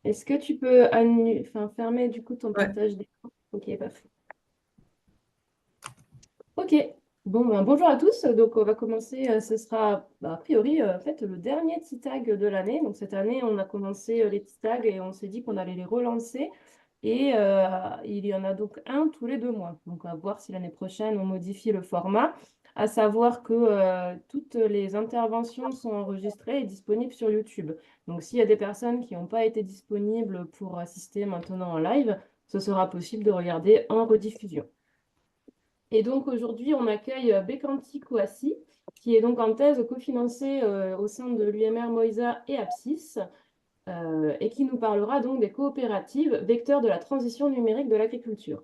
Est-ce que tu peux fermer du coup ton Ouais. partage d'écran? Ok, parfait. Ok. Bon, ben, bonjour à tous. Donc, on va commencer. Ce sera a priori en fait le dernier tea tag de l'année. Donc, cette année, on a commencé les tea tags et on s'est dit qu'on allait les relancer. Et il y en a donc un tous les 2 mois. Donc, à voir si l'année prochaine, on modifie le format. À savoir que toutes les interventions sont enregistrées et disponibles sur YouTube. Donc, s'il y a des personnes qui n'ont pas été disponibles pour assister maintenant en live, ce sera possible de regarder en rediffusion. Et donc aujourd'hui, on accueille Bekanti Kouassi, qui est donc en thèse cofinancée au sein de l'UMR Moïsa et Apsis, et qui nous parlera donc des coopératives vecteurs de la transition numérique de l'agriculture.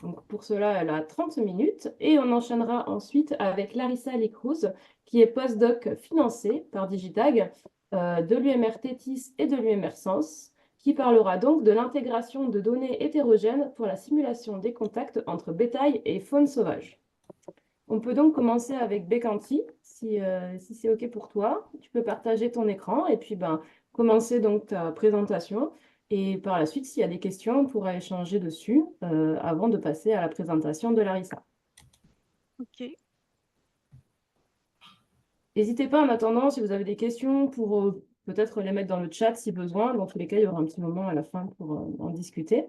Donc pour cela, elle a 30 minutes et on enchaînera ensuite avec Larissa Licruz, qui est postdoc financée par Digitag de l'UMR Tétis et de l'UMR Sens, qui parlera donc de l'intégration de données hétérogènes pour la simulation des contacts entre bétail et faune sauvage. On peut donc commencer avec Bekanti, si c'est OK pour toi. Tu peux partager ton écran et puis commencer donc ta présentation. Et par la suite, s'il y a des questions, on pourra échanger dessus avant de passer à la présentation de Larissa. Ok. N'hésitez pas en attendant, si vous avez des questions, pour peut-être les mettre dans le chat si besoin. Dans tous les cas, il y aura un petit moment à la fin pour en discuter.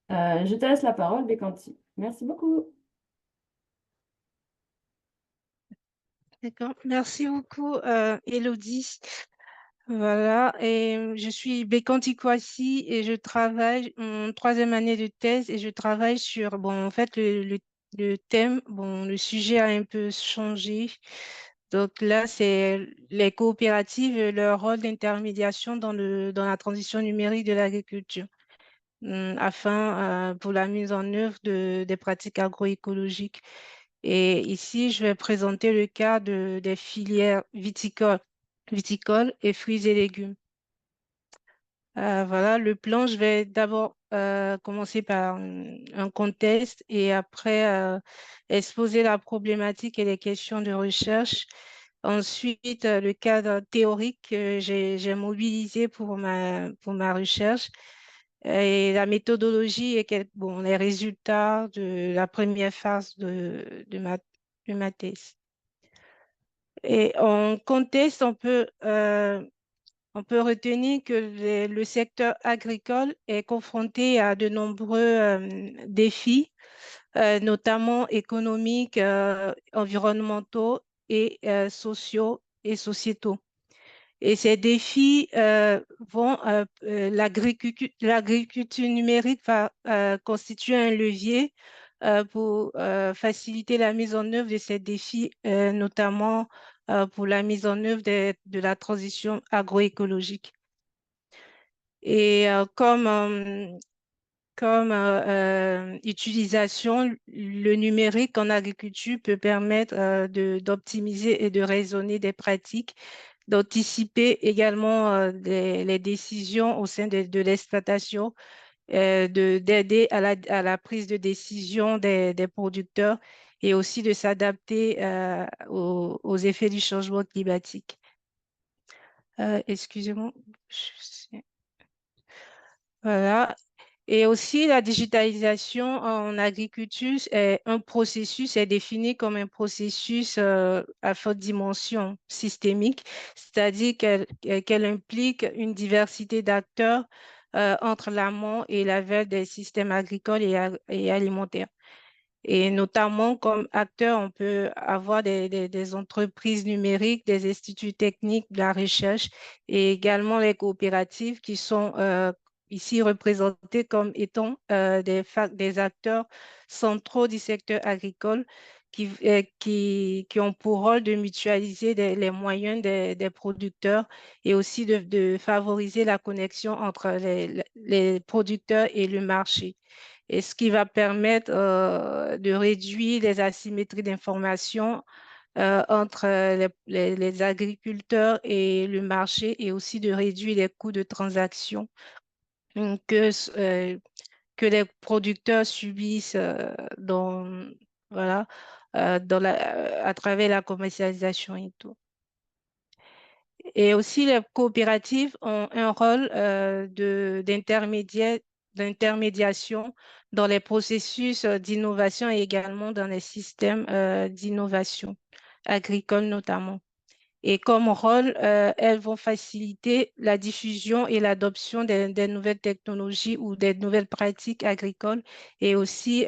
Je te laisse la parole, Bekanti. Merci beaucoup. D'accord. Merci beaucoup, Élodie. Voilà. Et je suis Bécanti Kouassi et je travaille en troisième année de thèse et je travaille sur, bon, en fait, le thème, bon, le sujet a un peu changé. Donc là, c'est les coopératives et leur rôle d'intermédiation dans la transition numérique de l'agriculture, afin, pour la mise en œuvre des pratiques agroécologiques. Et ici, je vais présenter le cas des filières viticoles et fruits et légumes. Voilà, le plan, je vais d'abord commencer par un contexte et après exposer la problématique et les questions de recherche. Ensuite, le cadre théorique que j'ai mobilisé pour ma recherche et la méthodologie et bon, les résultats de la première phase de ma thèse. Et en contexte, on peut retenir que le secteur agricole est confronté à de nombreux défis, notamment économiques, environnementaux et sociaux et sociétaux. Et ces défis l'agriculture numérique va constituer un levier pour faciliter la mise en œuvre de ces défis, notamment pour la mise en œuvre de la transition agroécologique. Et comme utilisation, le numérique en agriculture peut permettre d'optimiser et de raisonner des pratiques, d'anticiper également les décisions au sein de l'exploitation, d'aider à la prise de décision des producteurs et aussi de s'adapter aux effets du changement climatique. Excusez-moi. Voilà. Et aussi, la digitalisation en agriculture est un processus, est défini comme un processus à forte dimension systémique, c'est-à-dire qu'elle implique une diversité d'acteurs entre l'amont et l'aval des systèmes agricoles et alimentaires. Et notamment, comme acteurs, on peut avoir des entreprises numériques, des instituts techniques de la recherche et également les coopératives qui sont ici représentées comme étant des acteurs centraux du secteur agricole qui ont pour rôle de mutualiser les moyens des producteurs et aussi de favoriser la connexion entre les producteurs et le marché, et ce qui va permettre de réduire les asymétries d'information entre les agriculteurs et le marché et aussi de réduire les coûts de transaction que les producteurs subissent voilà, à travers la commercialisation et tout. Et aussi, les coopératives ont un rôle d'intermédiation dans les processus d'innovation et également dans les systèmes d'innovation agricole notamment. Et comme rôle, elles vont faciliter la diffusion et l'adoption des nouvelles technologies ou des nouvelles pratiques agricoles et aussi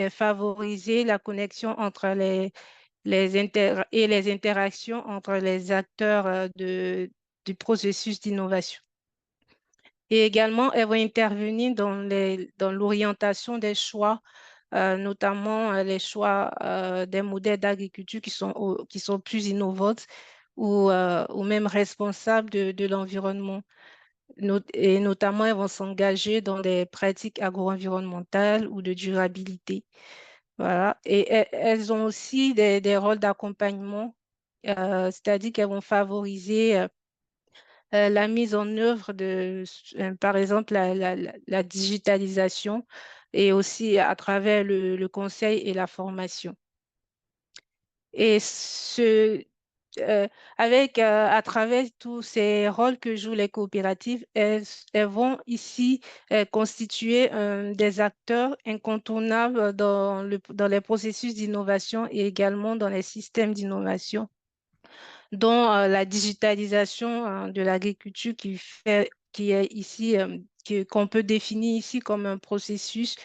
favoriser la connexion entre et les interactions entre les acteurs du processus d'innovation. Et également, elles vont intervenir dans l'orientation des choix, notamment les choix des modèles d'agriculture qui sont plus innovants ou même responsables de l'environnement. Et notamment, elles vont s'engager dans des pratiques agro-environnementales ou de durabilité. Voilà. Et elles ont aussi des rôles d'accompagnement, c'est-à-dire qu'elles vont favoriser la mise en œuvre par exemple, la digitalisation et aussi à travers le conseil et la formation. Et à travers tous ces rôles que jouent les coopératives, elles vont ici constituer des acteurs incontournables dans les processus d'innovation et également dans les systèmes d'innovation dont la digitalisation de l'agriculture qui est ici, qu'on peut définir ici comme un processus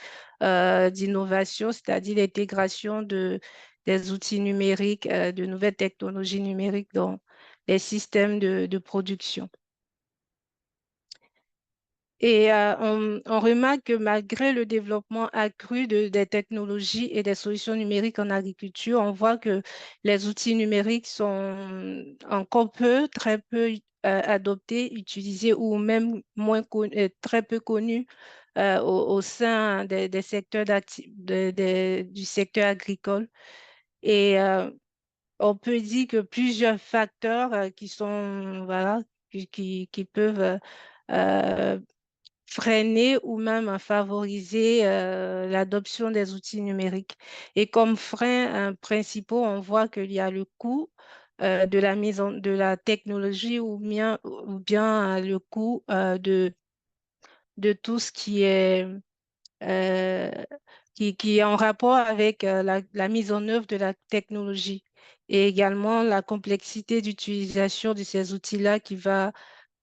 d'innovation, c'est-à-dire l'intégration des outils numériques, de nouvelles technologies numériques dans les systèmes de production. Et on remarque que malgré le développement accru des technologies et des solutions numériques en agriculture, on voit que les outils numériques sont encore très peu adoptés, utilisés ou même très peu connus au sein des secteurs du secteur agricole. Et on peut dire que plusieurs facteurs qui sont, voilà, qui peuvent euh, freiner ou même favoriser l'adoption des outils numériques. Et comme freins principaux, on voit qu'il y a le coût de la de la technologie ou bien le coût de tout ce euh, qui est en rapport avec la mise en œuvre de la technologie et également la complexité d'utilisation de ces outils-là qui va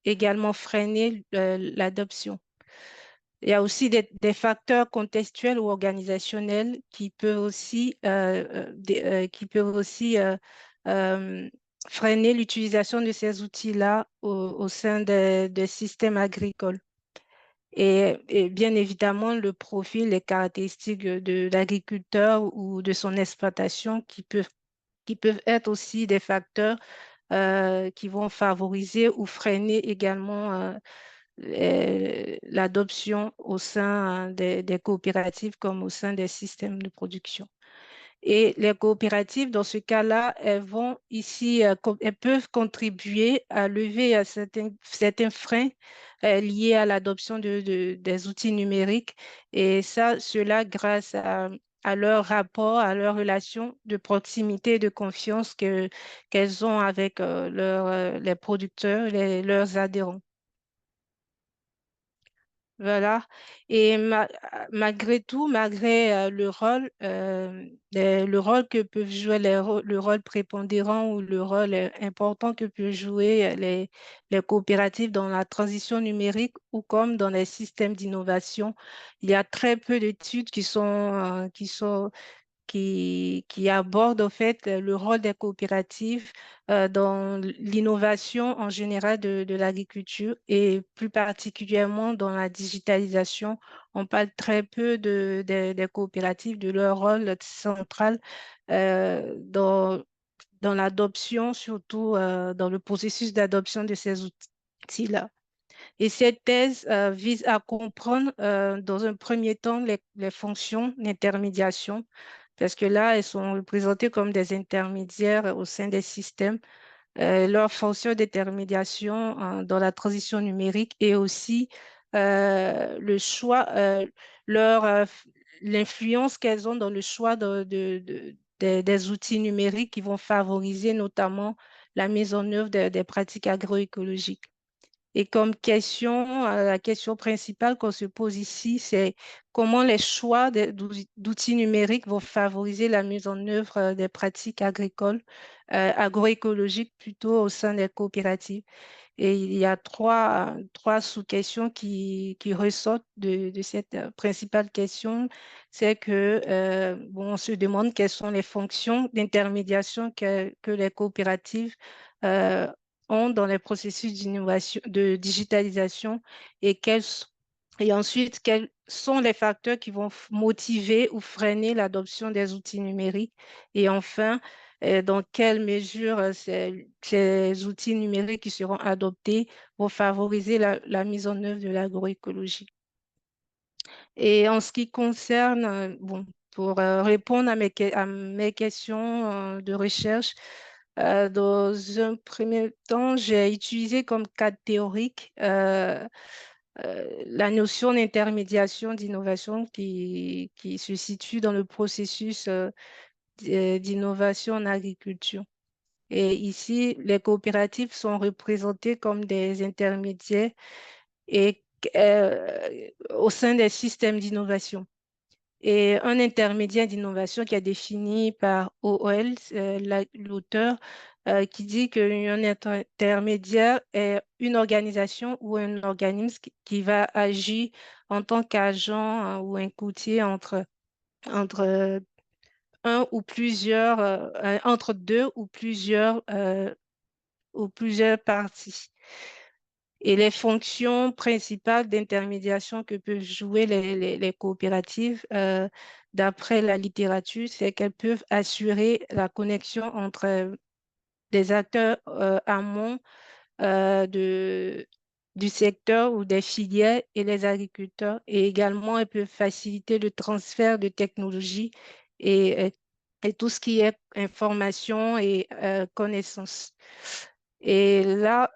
également freiner l'adoption. Il y a aussi des facteurs contextuels ou organisationnels qui peuvent aussi euh, freiner l'utilisation de ces outils-là au sein des systèmes agricoles. Et bien évidemment, le profil, les caractéristiques de l'agriculteur ou de son exploitation qui peuvent être aussi des facteurs qui vont favoriser ou freiner également l'adoption au sein des coopératives comme au sein des systèmes de production. Et les coopératives, dans ce cas-là, elles peuvent contribuer à lever certains freins liés à l'adoption des outils numériques. Et cela grâce à leur rapport, à leur relation de proximité et de confiance qu'elles ont avec les producteurs, leurs adhérents. Voilà. Et malgré tout, malgré le rôle que peuvent jouer le rôle prépondérant ou le rôle important que peuvent jouer les coopératives dans la transition numérique ou comme dans les systèmes d'innovation, il y a très peu d'études qui aborde en fait le rôle des coopératives dans l'innovation en général de l'agriculture et plus particulièrement dans la digitalisation. On parle très peu des coopératives, de leur rôle central dans l'adoption, surtout dans le processus d'adoption de ces outils-là. Et cette thèse vise à comprendre dans un premier temps les fonctions d'intermédiation, parce que là, elles sont représentées comme des intermédiaires au sein des systèmes, leur fonction d'intermédiation dans la transition numérique et aussi le choix, leur, l'influence qu'elles ont dans le choix des outils numériques qui vont favoriser notamment la mise en œuvre des pratiques agroécologiques. Et comme question, la question principale qu'on se pose ici, c'est comment les choix d'outils numériques vont favoriser la mise en œuvre des pratiques agricoles, agroécologiques plutôt au sein des coopératives. Et il y a trois sous-questions qui ressortent de cette principale question. C'est que, bon, on se demande quelles sont les fonctions d'intermédiation que les coopératives euh, ont dans les processus d'innovation, de digitalisation et et ensuite, quels sont les facteurs qui vont motiver ou freiner l'adoption des outils numériques. Et enfin, dans quelle mesure ces outils numériques qui seront adoptés vont favoriser la mise en œuvre de l'agroécologie. Et en ce qui concerne, bon, pour répondre à mes questions de recherche, dans un premier temps, j'ai utilisé comme cadre théorique la notion d'intermédiation d'innovation qui se situe dans le processus d'innovation en agriculture. Et ici, les coopératives sont représentées comme des intermédiaires et, au sein des systèmes d'innovation. Et un intermédiaire d'innovation qui est défini par OOL, l'auteur, qui dit qu'un intermédiaire est une organisation ou un organisme qui va agir en tant qu'agent ou un courtier entre un ou plusieurs, entre deux ou plusieurs parties. Et les fonctions principales d'intermédiation que peuvent jouer les coopératives, d'après la littérature, c'est qu'elles peuvent assurer la connexion entre des acteurs amont du secteur ou des filières et les agriculteurs. Et également, elles peuvent faciliter le transfert de technologies et, et tout ce qui est information et connaissances. Et là,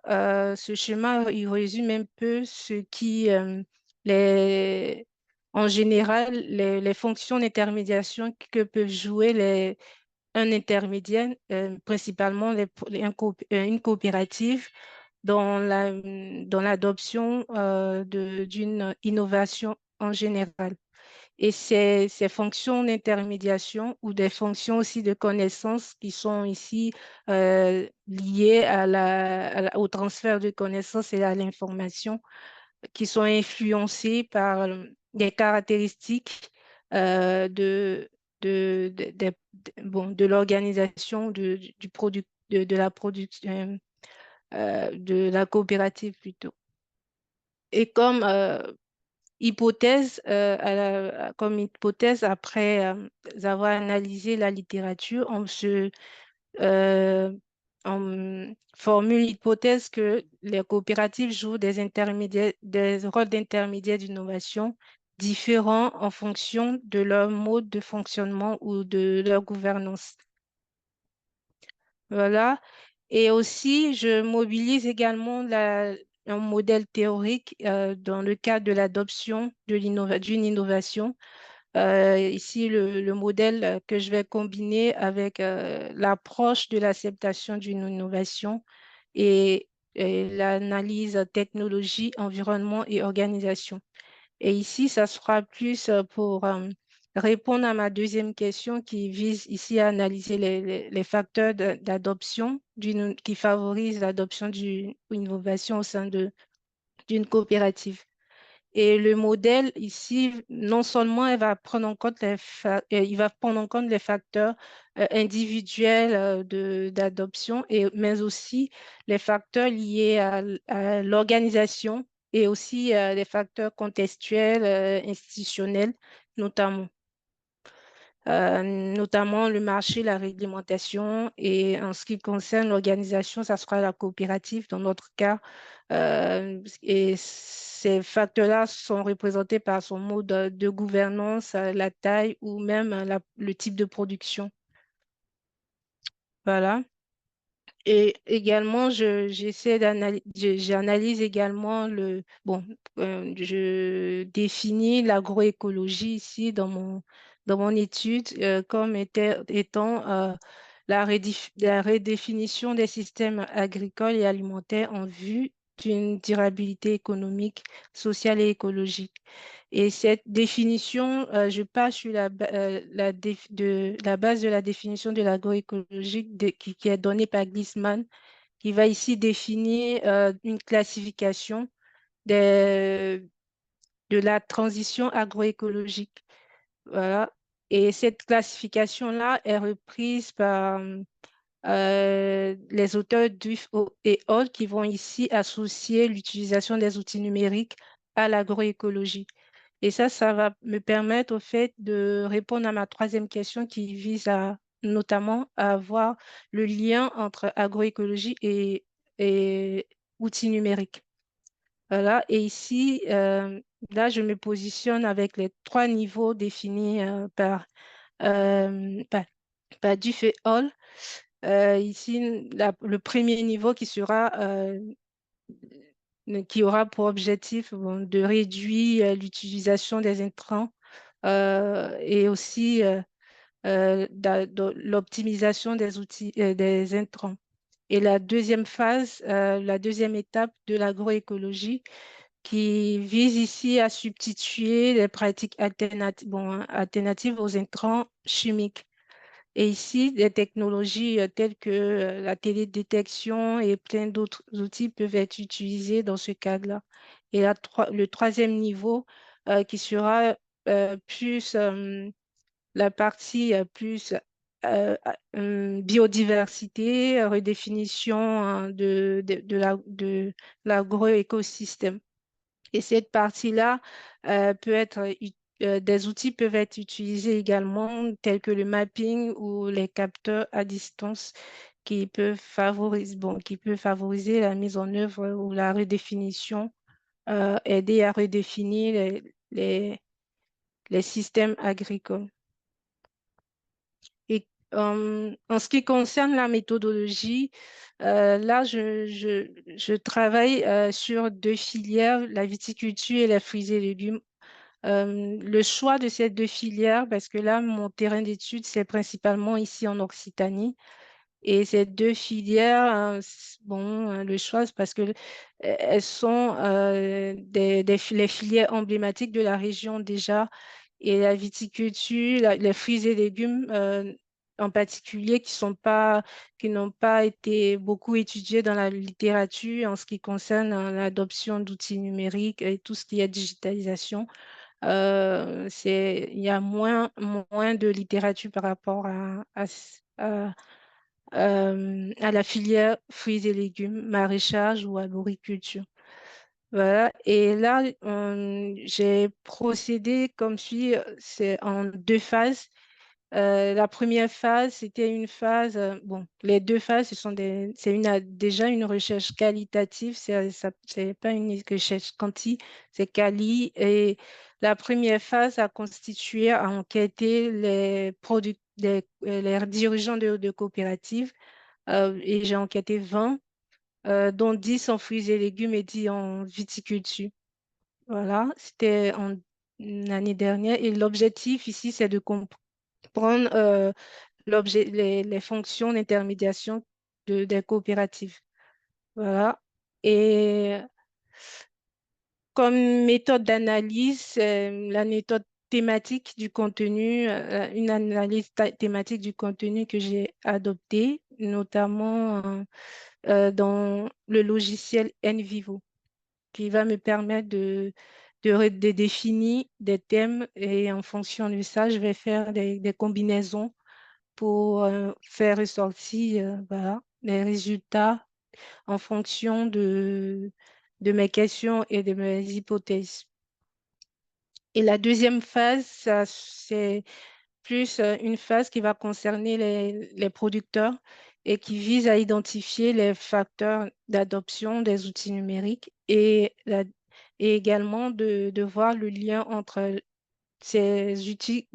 ce schéma, il résume un peu les, en général, les fonctions d'intermédiation que peuvent jouer un intermédiaire, principalement une coopérative dans l'adoption d'une innovation en général. Et ces fonctions d'intermédiation ou des fonctions aussi de connaissances qui sont ici liées au transfert de connaissances et à l'information, qui sont influencées par des caractéristiques de, bon, de l'organisation du produit, de la production, de la coopérative plutôt. Et comme hypothèse, après avoir analysé la littérature, euh, on formule l'hypothèse que les coopératives jouent des rôles d'intermédiaires d'innovation différents en fonction de leur mode de fonctionnement ou de leur gouvernance. Voilà. Et aussi, je mobilise également un modèle théorique dans le cadre de l'adoption d'une innovation. Ici, le modèle que je vais combiner avec l'approche de l'acceptation d'une innovation et l'analyse technologie, environnement et organisation. Et ici, ça sera plus pour répondre à ma deuxième question qui vise ici à analyser les facteurs d'adoption qui favorisent l'adoption d'une innovation au sein d'une coopérative. Et le modèle ici, non seulement il va prendre en compte les facteurs individuels d'adoption, mais aussi les facteurs liés à l'organisation et aussi les facteurs contextuels, institutionnels, notamment. Notamment le marché, la réglementation et en ce qui concerne l'organisation, ça sera la coopérative dans notre cas. Et ces facteurs-là sont représentés par son mode de gouvernance, la taille ou même le type de production. Voilà. Et également, j'analyse également bon, je définis l'agroécologie ici dans mon étude comme étant la redéfinition des systèmes agricoles et alimentaires en vue d'une durabilité économique, sociale et écologique. Et cette définition, je pars sur la base de la définition de l'agroécologique qui est donnée par Glisman, qui va ici définir une classification des- de la transition agroécologique. Voilà. Et cette classification-là est reprise par les auteurs Duff et Hall qui vont ici associer l'utilisation des outils numériques à l'agroécologie. Et ça va me permettre au fait de répondre à ma troisième question qui vise à notamment à voir le lien entre agroécologie et outils numériques. Voilà. Et ici, là, je me positionne avec les trois niveaux définis par, par Duff et Hall. Ici, le premier niveau qui aura pour objectif bon, de réduire l'utilisation des intrants et aussi de l'optimisation des outils des intrants. Et la deuxième phase, la deuxième étape de l'agroécologie qui vise ici à substituer les pratiques alternatives aux intrants chimiques. Et ici, des technologies telles que la télédétection et plein d'autres outils peuvent être utilisés dans ce cadre-là. Et le troisième niveau, qui sera plus la partie plus biodiversité, redéfinition de l'agroécosystème. Et cette partie-là des outils peuvent être utilisés également, tels que le mapping ou les capteurs à distance qui peuvent favoriser la mise en œuvre ou la redéfinition, aider à redéfinir les systèmes agricoles. Et en ce qui concerne la méthodologie, là, je travaille sur deux filières, la viticulture et les fruits et légumes. Le choix de ces deux filières, parce que là, mon terrain d'études, c'est principalement ici en Occitanie. Et ces deux filières, bon, le choix, c'est parce que elles sont les filières emblématiques de la région déjà. Et la viticulture, les fruits et légumes en particulier, qui n'ont pas été beaucoup étudiés dans la littérature en ce qui concerne l'adoption d'outils numériques et tout ce qui est digitalisation. Il y a moins de littérature par rapport à la filière fruits et légumes, maraîchage ou arboriculture. Voilà. Et là, j'ai procédé comme suit, c'est en deux phases. La première phase, c'était une phase, bon, les deux phases, déjà une recherche qualitative, c'est pas une recherche quanti, c'est quali. Et la première phase a constitué à enquêter les dirigeants de coopératives et j'ai enquêté 20, dont 10 en fruits et légumes et 10 en viticulture. Voilà, c'était en l'année dernière et l'objectif ici, c'est de comprendre les fonctions d'intermédiation des coopératives. Voilà. Et comme méthode d'analyse, la méthode thématique du contenu, une analyse thématique du contenu que j'ai adoptée, notamment dans le logiciel NVivo, qui va me permettre de définir des thèmes et en fonction de ça, je vais faire des combinaisons pour faire ressortir voilà, les résultats en fonction de mes questions et de mes hypothèses. Et la deuxième phase, c'est plus une phase qui va concerner les producteurs et qui vise à identifier les facteurs d'adoption des outils numériques et également de voir le lien entre ces outils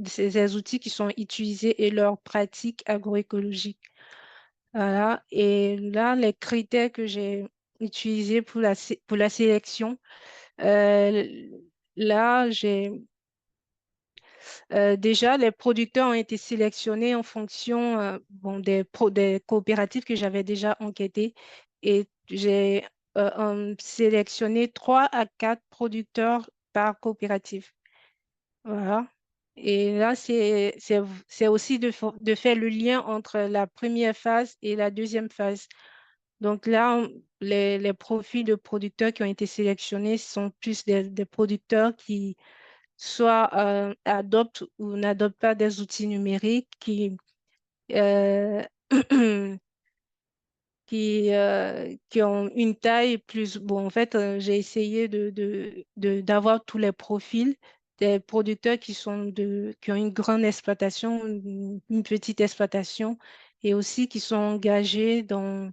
qui sont utilisés et leurs pratiques agroécologiques. Voilà. Et là, les critères que j'ai utilisés pour la sélection, euh, là, Déjà, les producteurs ont été sélectionnés en fonction bon, des coopératives que j'avais déjà enquêtées et j'ai sélectionné 3 à 4 producteurs par coopérative. Voilà. Et là, c'est aussi de faire le lien entre la première phase et la deuxième phase. Donc là, les profils de producteurs qui ont été sélectionnés sont plus des producteurs qui soit adoptent ou n'adoptent pas des outils numériques euh, qui ont une taille plus... Bon, en fait, j'ai essayé d'avoir tous les profils des producteurs qui ont une grande exploitation, une petite exploitation, et aussi qui sont engagés dans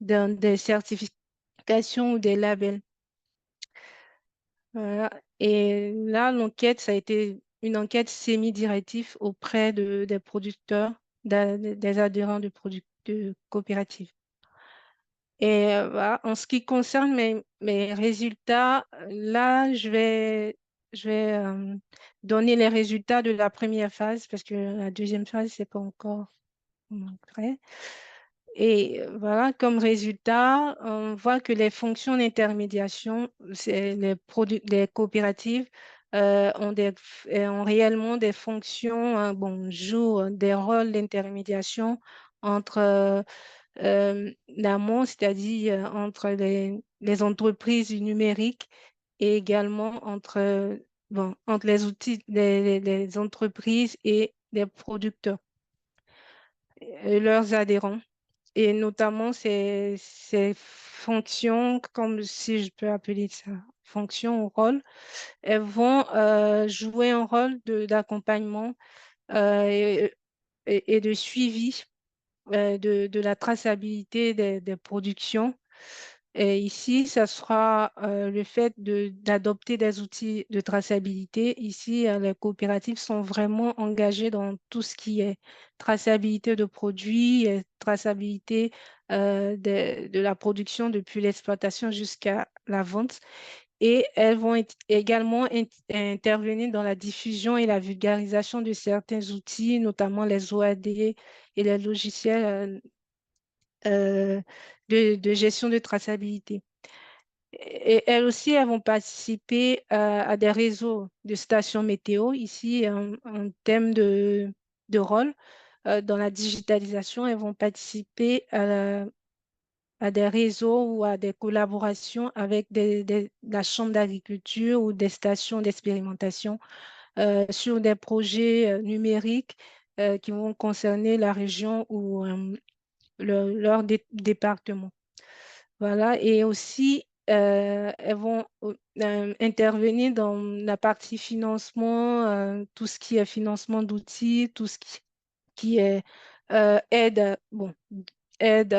des certifications ou des labels. Voilà. Et là, l'enquête, ça a été une enquête semi-directive auprès des producteurs, des adhérents de coopératives. Et voilà, en ce qui concerne mes résultats, là, je vais donner les résultats de la première phase parce que la deuxième phase, c'est pas encore prêt. Et voilà, comme résultat, on voit que les fonctions d'intermédiation, les coopératives ont réellement des fonctions, bon, jouent des rôles d'intermédiation entre l'amont, c'est-à-dire entre les entreprises du numérique et également bon, entre les outils, les entreprises et les producteurs et leurs adhérents et notamment ces fonctions, comme si je peux appeler ça, fonctions ou rôles, elles vont jouer un rôle d'accompagnement et, et de suivi de la traçabilité des productions. Et ici, ça sera le fait d'adopter des outils de traçabilité. Ici, les coopératives sont vraiment engagées dans tout ce qui est traçabilité de produits, et traçabilité de la production depuis l'exploitation jusqu'à la vente. Et elles vont également intervenir dans la diffusion et la vulgarisation de certains outils, notamment les OAD et les logiciels de gestion de traçabilité. Et elles aussi, elles vont participer à des réseaux de stations météo. Ici, en termes de rôle, dans la digitalisation, elles vont participer à des réseaux ou à des collaborations avec la Chambre d'agriculture ou des stations d'expérimentation sur des projets numériques qui vont concerner la région ou leur département. Voilà, et aussi, elles vont intervenir dans la partie financement, tout ce qui est financement d'outils, tout ce qui est aide, bon, aide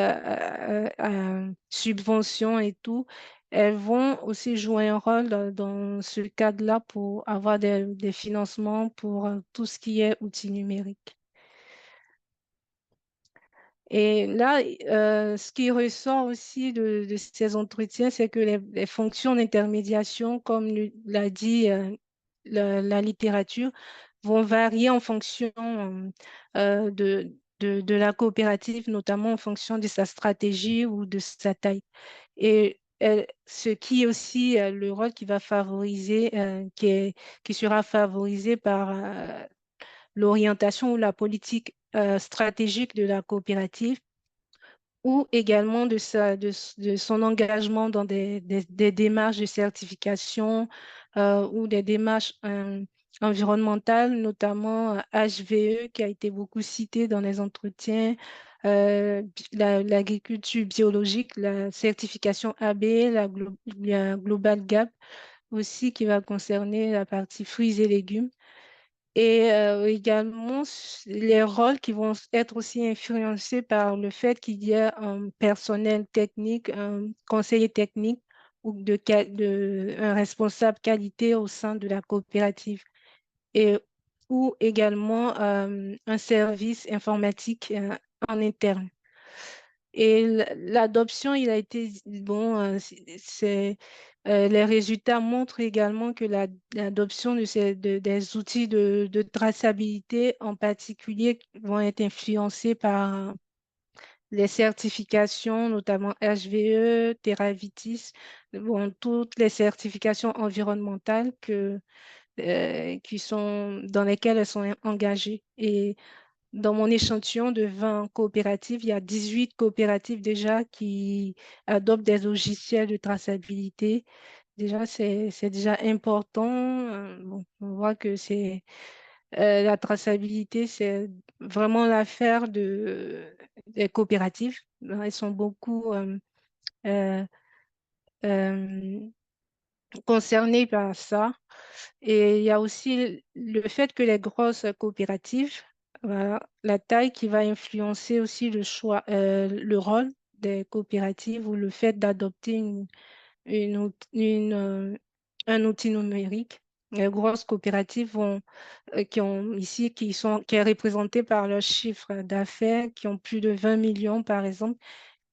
subvention et tout. Elles vont aussi jouer un rôle dans ce cadre-là pour avoir des financements pour tout ce qui est outils numériques. Et là, ce qui ressort aussi de ces entretiens, c'est que les fonctions d'intermédiation, comme l'a dit la littérature, vont varier en fonction de la coopérative, notamment en fonction de sa stratégie ou de sa taille. Et ce qui est aussi le rôle qui va favoriser, qui sera favorisé par l'orientation ou la politique stratégique de la coopérative ou également de son engagement dans des démarches de certification ou des démarches environnementales, notamment HVE qui a été beaucoup cité dans les entretiens, l'agriculture biologique, la certification AB, la Global Gap aussi qui va concerner la partie fruits et légumes et également les rôles qui vont être aussi influencés par le fait qu'il y a un personnel technique, un conseiller technique ou un responsable qualité au sein de la coopérative et ou également un service informatique en interne. Et l'adoption, il a été, bon, les résultats montrent également que l'adoption des outils de traçabilité en particulier vont être influencés par les certifications, notamment HVE, Teravitis, bon, toutes les certifications environnementales dans lesquelles elles sont engagées. Et dans mon échantillon de 20 coopératives, il y a 18 coopératives déjà qui adoptent des logiciels de traçabilité. Déjà, c'est déjà important. Bon, on voit que la traçabilité, c'est vraiment l'affaire des coopératives. Elles sont beaucoup euh, euh, concernées par ça. Et il y a aussi le fait que les grosses coopératives, voilà, la taille qui va influencer aussi le choix, le rôle des coopératives ou le fait d'adopter un outil numérique. Les grosses coopératives qui ont ici, qui est représenté par leur chiffre d'affaires, qui ont plus de 20 millions, par exemple,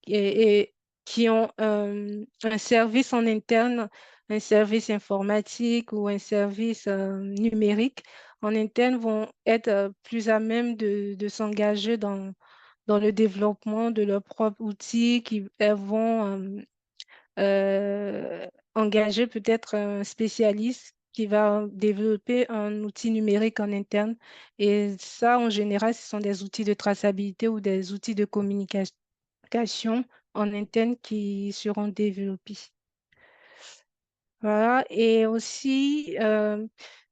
et qui ont un service en interne, un service informatique ou un service numérique en interne vont être plus à même de s'engager dans le développement de leurs propres outils qui elles vont engager peut-être un spécialiste qui va développer un outil numérique en interne. Et ça, en général, ce sont des outils de traçabilité ou des outils de communication en interne qui seront développés. Voilà. Et aussi,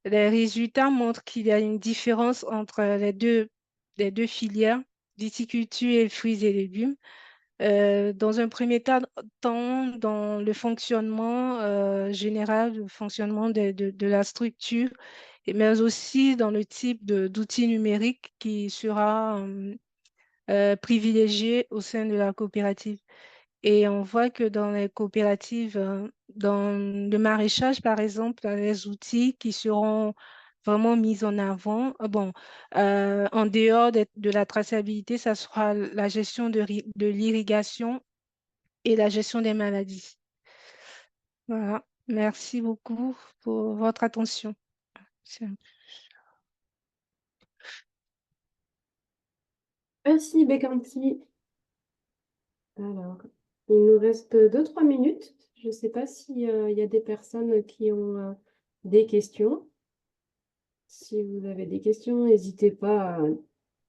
les résultats montrent qu'il y a une différence entre les deux filières, viticulture et fruits et légumes. Dans un premier temps, dans le fonctionnement général, le fonctionnement de la structure, mais aussi dans le type d'outils numériques qui sera privilégié au sein de la coopérative. Et on voit que dans les coopératives, dans le maraîchage, par exemple, les outils qui seront vraiment mis en avant, bon, en dehors de la traçabilité, ça sera la gestion de l'irrigation et la gestion des maladies. Voilà. Merci beaucoup pour votre attention. C'est- Merci, Bekanti. Alors, il nous reste 2-3 minutes. Je ne sais pas s'il y a des personnes qui ont des questions. Si vous avez des questions, n'hésitez pas à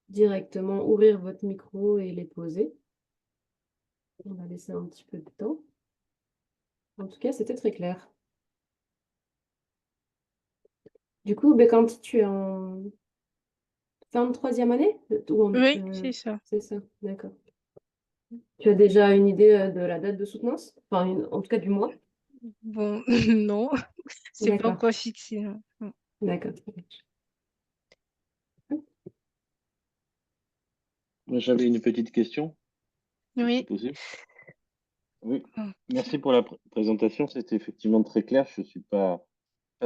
directement ouvrir votre micro et les poser. On va laisser un petit peu de temps. En tout cas, c'était très clair. Du coup, Bekanti, tu es en fin de troisième année? Oui, c'est ça. C'est ça, d'accord. Tu as déjà une idée de la date de soutenance? Enfin, en tout cas du mois? Bon, non, c'est pas D'accord, encore fixé, non. d'accord. Moi, j'avais une petite question, si c'est Oui. possible. Oui. Merci pour la présentation. C'était effectivement très clair. Je suis pas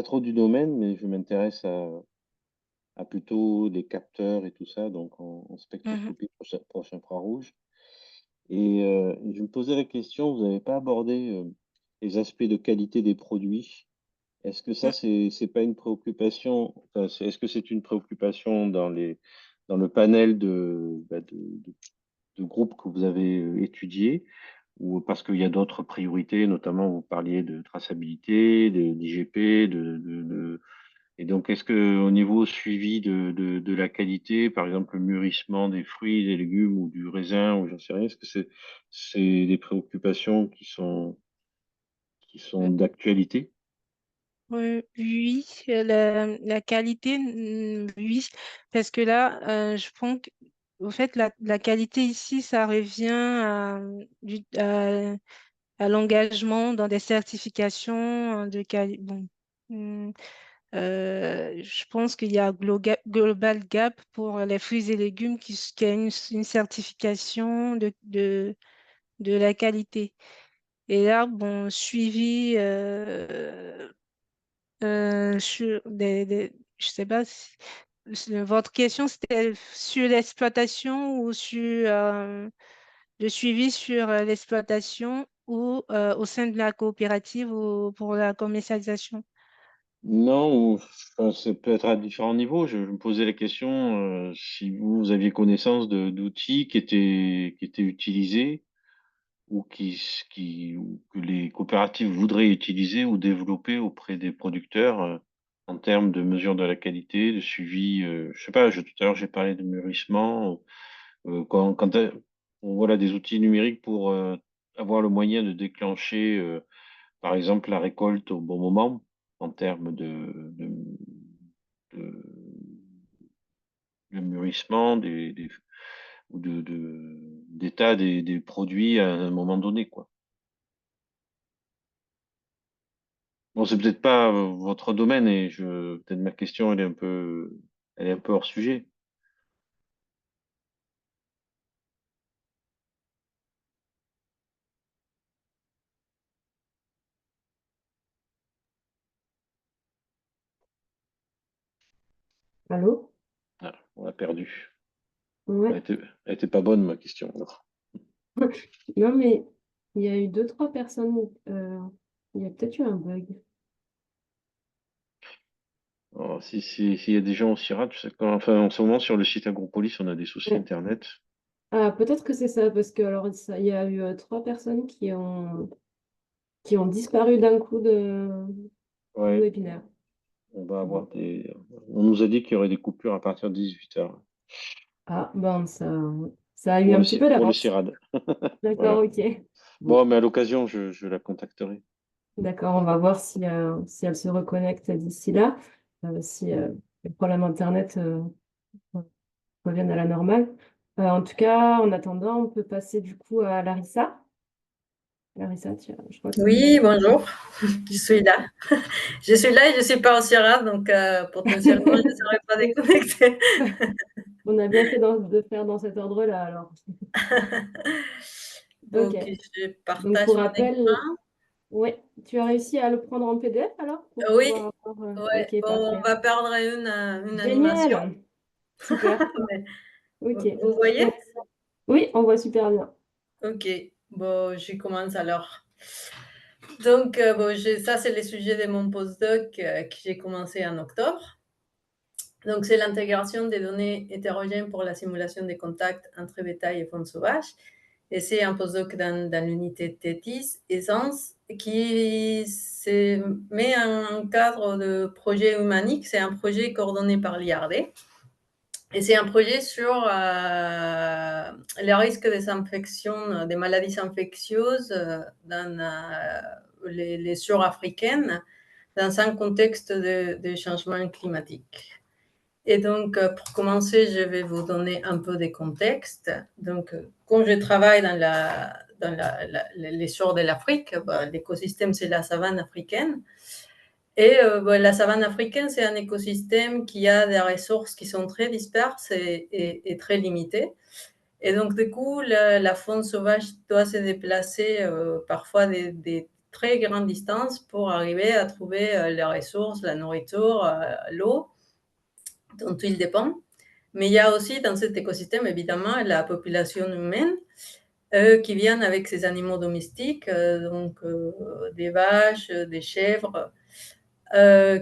trop du domaine, mais je m'intéresse à plutôt les capteurs et tout ça, donc en Mhm. spectroscopie proche infrarouge. Et je me posais la question, vous n'avez pas abordé les aspects de qualité des produits. Est-ce que ça, c'est pas une préoccupation, enfin, est-ce que c'est une préoccupation dans le panel de groupes que vous avez étudiés, ou parce qu'il y a d'autres priorités, notamment vous parliez de traçabilité, d'IGP, et donc est-ce que au niveau suivi de la qualité, par exemple le mûrissement des fruits, des légumes ou du raisin, ou j'en sais rien, est-ce que c'est des préoccupations qui sont d'actualité? Oui, la qualité, oui, parce que là, je pense que, au fait, la qualité ici, ça revient à l'engagement dans des certifications de qualité. Bon, je pense qu'il y a Global Gap pour les fruits et légumes qui a une certification de la qualité. Et là, bon, suivi je sais pas votre question, c'était sur l'exploitation ou sur de suivi sur l'exploitation ou au sein de la coopérative ou pour la commercialisation? Non, enfin, ça peut être à différents niveaux. Je me posais la question si vous aviez connaissance d'outils qui étaient utilisés ou ou que les coopératives voudraient utiliser ou développer auprès des producteurs en termes de mesure de la qualité, de suivi. Je sais pas, tout à l'heure j'ai parlé de mûrissement. Voilà des outils numériques pour avoir le moyen de déclencher, par exemple, la récolte au bon moment en termes de, de mûrissement ou d'état des produits à un moment donné, quoi. Bon, c'est peut-être pas votre domaine et peut-être ma question elle est un peu hors sujet. Allô? Ah, on l'a perdu. Ouais. Elle était pas bonne, ma question. Alors. Non, mais il y a eu deux, trois personnes. Il y a peut-être eu un bug. Alors, s'il y a des gens au CIRAD, je sais pas, enfin, en ce moment, sur le site Agropolis, on a des soucis Ouais. Internet. Ah, peut-être que c'est ça, parce que alors il y a eu trois personnes qui ont disparu d'un coup du Ouais, webinaire. on va avoir Bon. On nous a dit qu'il y aurait des coupures à partir de 18h Ah, bon, ça a eu un petit peu pour le d'avance. CIRAD. D'accord, Voilà. ok. Bon, Bon, mais à l'occasion, je la contacterai. d'accord, on va voir si elle se reconnecte d'ici là, si les problèmes Internet reviennent à la normale. En tout cas, en attendant, on peut passer du coup à Larissa. Larissa, je crois que tu Oui, es... bonjour, je suis là. Je suis là et je ne suis pas au Sierra, donc potentiellement, je ne serai pas déconnectée. On a bien fait de faire dans cet ordre-là, alors. Ok. Donc, je Donc, partage pour mon rappel, écran. oui, tu as réussi à le prendre en PDF alors pour Oui, pouvoir avoir... ouais, Ok, bon, on parfait. va perdre une animation. Génial. Super. Mais Ok. vous voyez? Donc, oui, on voit super bien. Ok, bon, je commence alors. Donc, bon, ça, c'est le sujet de mon postdoc que j'ai commencé en octobre. Donc, c'est l'intégration des données hétérogènes pour la simulation des contacts entre bétail et faune sauvage. Et c'est un postdoc dans l'unité T10, Essence, qui se met en cadre de projet humanique. C'est un projet coordonné par l'IRD. Et c'est un projet sur les risques des infections, des maladies infectieuses dans les sud-africaines, dans un contexte de changement climatique. Et donc, pour commencer, je vais vous donner un peu de contexte. Donc, quand je travaille dans les shores de l'Afrique, l'écosystème, c'est la savane africaine. Et la savane africaine, c'est un écosystème qui a des ressources qui sont très disperses et très limitées. Et donc, du coup, la faune sauvage doit se déplacer parfois des très grandes distances pour arriver à trouver les ressources, la nourriture, l'eau dont il dépend. Mais il y a aussi dans cet écosystème, évidemment, la population humaine qui vient avec ses animaux domestiques, donc des vaches, des chèvres,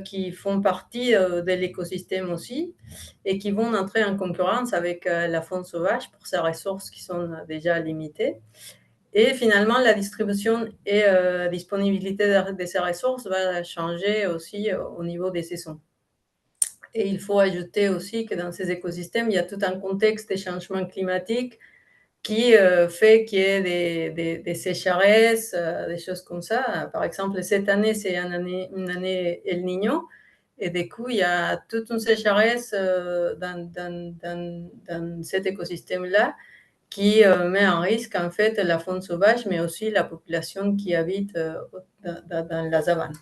qui font partie de l'écosystème aussi et qui vont entrer en concurrence avec la faune sauvage pour ces ressources qui sont déjà limitées. Et finalement, la distribution et disponibilité de ces ressources va changer aussi au niveau des saisons. Et il faut ajouter aussi que dans ces écosystèmes, il y a tout un contexte des changements climatiques qui fait qu'il y ait des sécheresses, des choses comme ça. Par exemple, cette année, c'est une année El Niño, et du coup, il y a toute une sécheresse dans cet écosystème-là qui met en risque en fait la faune sauvage, mais aussi la population qui habite dans la savane.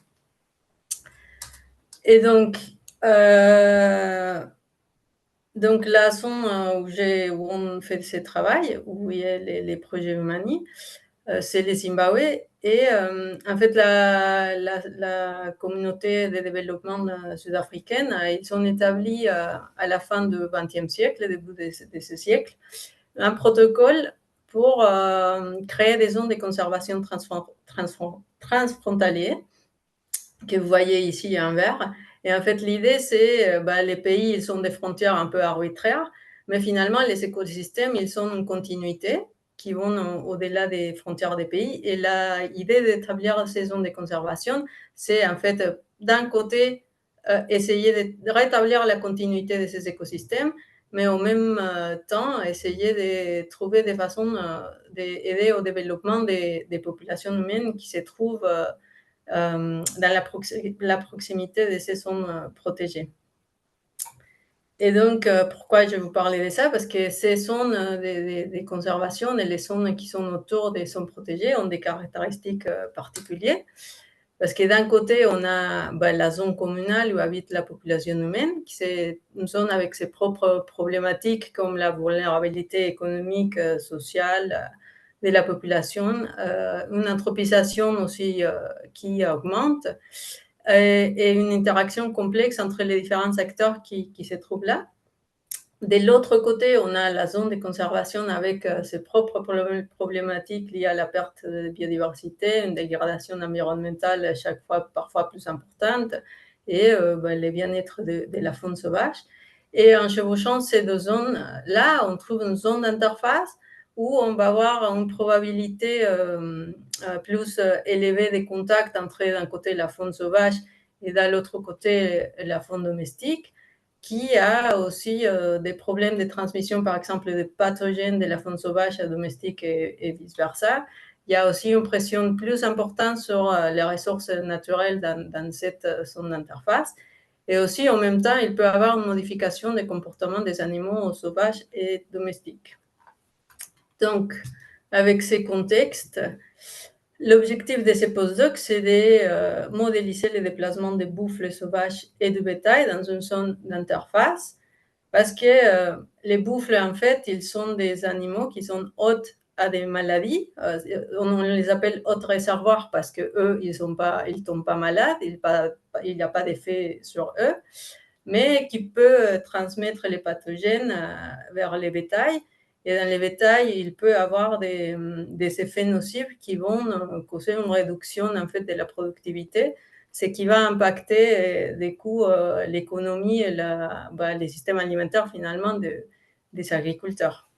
Et donc, la zone où on fait ce travail, où il y a les projets Humani, c'est le Zimbabwe. Et en fait, la communauté de développement sud-africaine, ils sont établis à la fin du XXe siècle, début de ce siècle, un protocole pour créer des zones de conservation transfrontalières, que vous voyez ici en vert. Et en fait, l'idée, c'est les pays, ils sont des frontières un peu arbitraires, mais finalement, les écosystèmes, ils sont une continuité qui vont au-delà des frontières des pays. Et l'idée d'établir ces zones de conservation, c'est en fait, d'un côté, essayer de rétablir la continuité de ces écosystèmes, mais au même temps, essayer de trouver des façons d'aider au développement des populations humaines qui se trouvent dans la proximité de ces zones protégées. Et donc, pourquoi je vous parlais de ça? Parce que ces zones de conservation et les zones qui sont autour des zones protégées ont des caractéristiques particulières. Parce que d'un côté, on a la zone communale où habite la population humaine, qui c'est une zone avec ses propres problématiques comme la vulnérabilité économique, sociale de la population, une anthropisation aussi qui augmente, et une interaction complexe entre les différents acteurs qui se trouvent là. De l'autre côté, on a la zone de conservation avec ses propres problématiques liées à la perte de biodiversité, une dégradation environnementale chaque fois parfois plus importante, et le bien-être de la faune sauvage. Et en chevauchant ces deux zones-là, on trouve une zone d'interface où on va avoir une probabilité plus élevée des contacts entre d'un côté la faune sauvage et de l'autre côté la faune domestique, qui a aussi des problèmes de transmission, par exemple, des pathogènes de la faune sauvage à domestique et vice-versa. Il y a aussi une pression plus importante sur les ressources naturelles dans cette zone d'interface. Et aussi, en même temps, il peut y avoir une modification des comportements des animaux sauvages et domestiques. Donc, avec ces contextes, l'objectif de ces postdocs, c'est de modéliser les déplacements des bouffles sauvages et du bétail dans une zone d'interface, parce que les bouffles, en fait, ils sont des animaux qui sont hôtes à des maladies. On les appelle hôtes réservoirs parce qu'eux, ils ne tombent pas malades, il n'y a pas d'effet sur eux, mais qui peut transmettre les pathogènes vers les bétails. Et dans les bétails, il peut avoir des effets nocifs qui vont causer une réduction en fait, de la productivité, ce qui va impacter des coups l'économie et les systèmes alimentaires finalement des agriculteurs.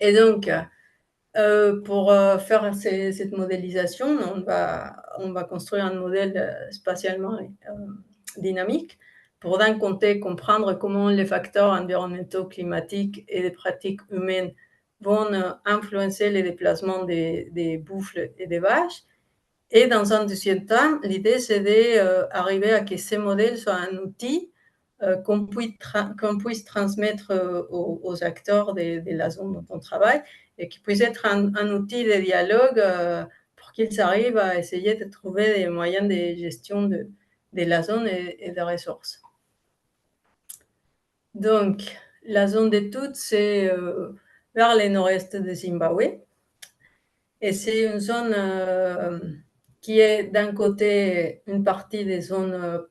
Et donc, pour faire cette modélisation, on va construire un modèle spatialement dynamique pour d'un côté comprendre comment les facteurs environnementaux, climatiques et les pratiques humaines vont influencer les déplacements des bouffles et des vaches. Et dans un deuxième temps, l'idée, c'est d'arriver à que ces modèles soient un outil qu'on puisse transmettre aux acteurs de la zone dont on travaille et qui puisse être un outil de dialogue pour qu'ils arrivent à essayer de trouver des moyens de gestion de la zone et des ressources. Donc, la zone d'étude, c'est vers le nord-est de Zimbabwe. Et c'est une zone qui est d'un côté une partie des zones